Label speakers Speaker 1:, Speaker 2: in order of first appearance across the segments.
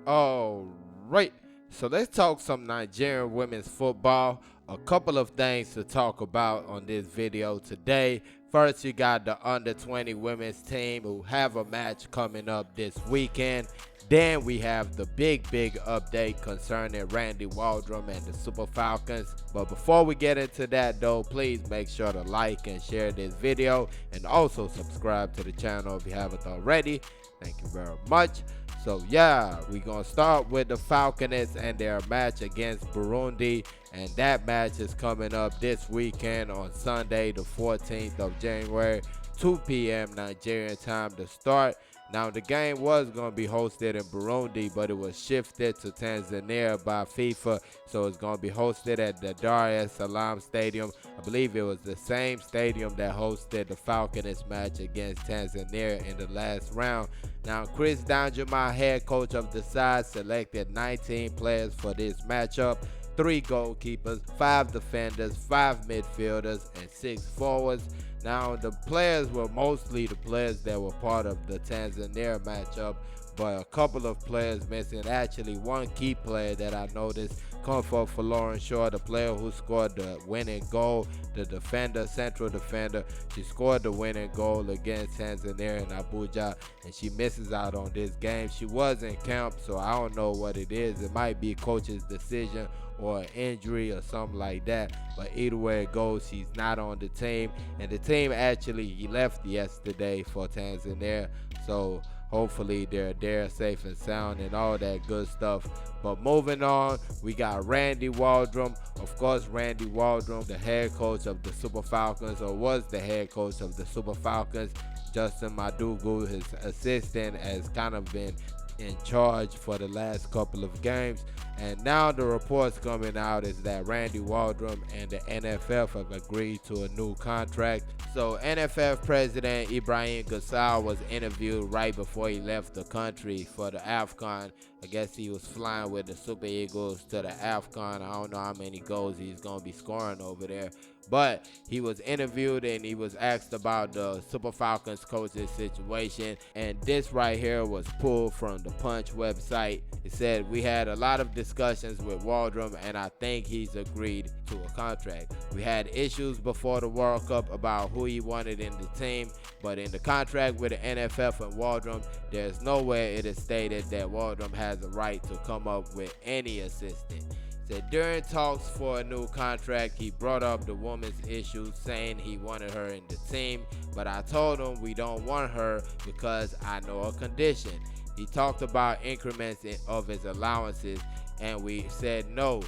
Speaker 1: All right, so let's talk some Nigerian women's football. A couple of things to talk about on this video today. First, you got the under 20 women's team who have a match coming up this weekend. Then we have the big update concerning Randy Waldrum and the Super Falcons. But before we get into that though, please make sure to like and share this video and also subscribe to the channel if you haven't already. Thank you very much. So yeah, we're gonna start with the Falconets and their match against Burundi, and that match is coming up this weekend on Sunday the 14th of January, 2 p.m. Nigerian time to start. Now the game was going to be hosted in Burundi, but it was shifted to Tanzania by FIFA, so it's going to be hosted at the Dar es Salaam Stadium. I believe it was the same stadium that hosted the Falconets match against Tanzania in the last round. Now Chris Danjuma, head coach of the side, selected 19 players for this matchup. 3 goalkeepers, 5 defenders, 5 midfielders, and 6 forwards. Now, the players were mostly the players that were part of the Tanzania matchup, but a couple of players missing. Actually, one key player that I noticed come for Lauren Shaw, the player who scored the winning goal, the defender, central defender. She scored the winning goal against Tanzania in Abuja, and she misses out on this game. She was in camp, so I don't know what it is. It might be coach's decision or an injury or something like that, but either way it goes, she's not on the team, and the team actually left yesterday for Tanzania, so hopefully they're there safe and sound and all that good stuff. But moving on, we got Randy Waldrum. Of course, Randy Waldrum, the head coach of the Super Falcons, or was the head coach of the Super Falcons. Justin Madugu, his assistant, has kind of been in charge for the last couple of games, and now the reports coming out is that Randy Waldrum and the NFF have agreed to a new contract. So NFF President Ibrahim Gassal was interviewed right before he left the country for the AFCON. I guess he was flying with the Super Eagles to the AFCON. I don't know how many goals he's going to be scoring over there. But he was interviewed and he was asked about the Super Falcons coach's situation. And this right here was pulled from the Punch website. It said, "We had a lot of discussions with Waldrum and I think he's agreed to a contract. We had issues before the World Cup about who he wanted in the team, but in the contract with the NFF and Waldrum, there's nowhere it is stated that Waldrum has a right to come up with any assistant." Said during talks for a new contract, he brought up the woman's issue, saying he wanted her in the team, but I told him we don't want her because I know a condition. He talked about increments of his allowances, and we said no.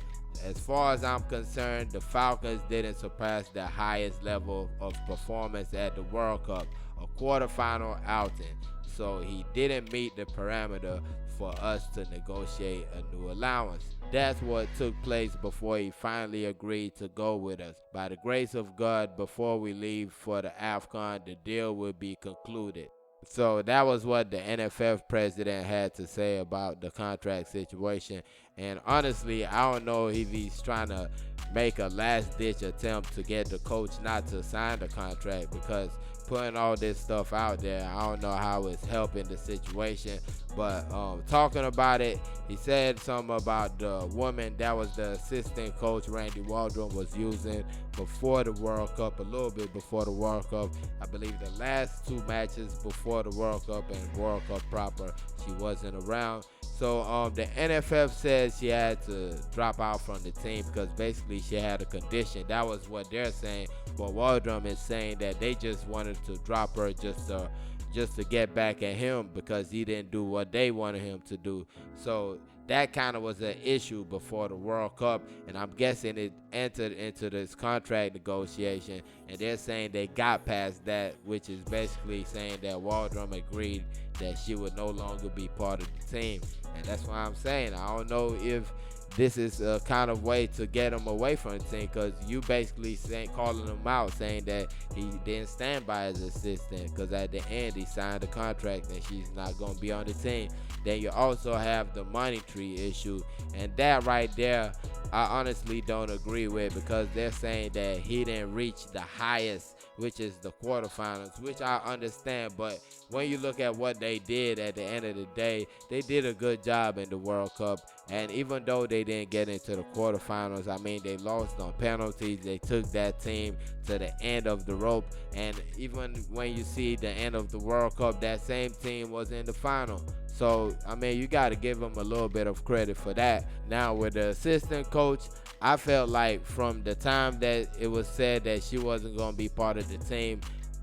Speaker 1: As far as I'm concerned, the Falcons didn't surpass the highest level of performance at the World Cup, a quarterfinal outing, so he didn't meet the parameter for us to negotiate a new allowance. That's what took place before he finally agreed to go with us. By the grace of God, before we leave for the AFCON, the deal will be concluded. So that was what the NFF president had to say about the contract situation. And honestly, I don't know if he's trying to make a last-ditch attempt to get the coach not to sign the contract, because putting all this stuff out there, I don't know how it's helping the situation. But talking about it, he said something about the woman that was the assistant coach Randy Waldrum was using before the World Cup, a little bit before the World Cup. I believe the last 2 matches before the World Cup and World Cup proper, she wasn't around. So the NFF says she had to drop out from the team because basically she had a condition. That was what they're saying. But Waldrum is saying that they just wanted to drop her just to get back at him because he didn't do what they wanted him to do. So that kind of was an issue before the World Cup, and I'm guessing it entered into this contract negotiation, and they're saying they got past that, which is basically saying that Waldrum agreed that she would no longer be part of the team. And that's why I'm saying I don't know if this is a kind of way to get him away from the team, because you basically calling him out, saying that he didn't stand by his assistant, because at the end he signed a contract and she's not going to be on the team. Then you also have the monetary issue, and that right there I honestly don't agree with, because they're saying that he didn't reach the highest which is the quarterfinals, which I understand. But when you look at what they did at the end of the day, they did a good job in the World Cup. And even though they didn't get into the quarterfinals, I mean, they lost on penalties. They took that team to the end of the rope. And even when you see the end of the World Cup, that same team was in the final. So, I mean, you got to give them a little bit of credit for that. Now, with the assistant coach, I felt like from the time that it was said that she wasn't going to be part of the team,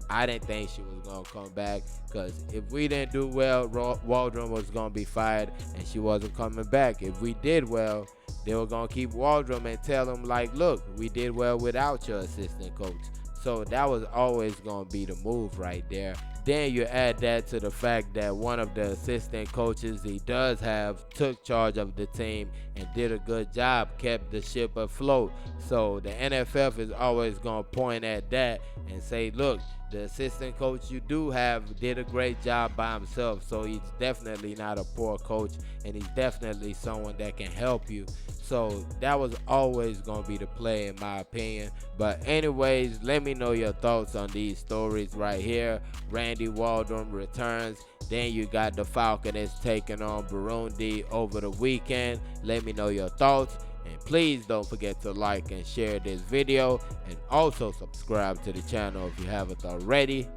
Speaker 1: I didn't think she was going to come back, because if we didn't do well, Waldrum was going to be fired and she wasn't coming back. If we did well, they were going to keep Waldrum and tell him, like, look, we did well without your assistant coach. So that was always going to be the move right there. Then you add that to the fact that one of the assistant coaches he does have took charge of the team and did a good job, kept the ship afloat. So the NFF is always going to point at that and say, look, the assistant coach you do have did a great job by himself. So he's definitely not a poor coach, and he's definitely someone that can help you. So that was always going to be the play, in my opinion. But anyways, let me know your thoughts on these stories right here. Randy Waldrum returns. Then you got the Falconets taking on Burundi over the weekend. Let me know your thoughts. And please don't forget to like and share this video. And also subscribe to the channel if you haven't already.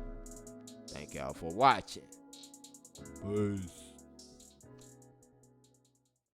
Speaker 1: Thank y'all for watching. Peace.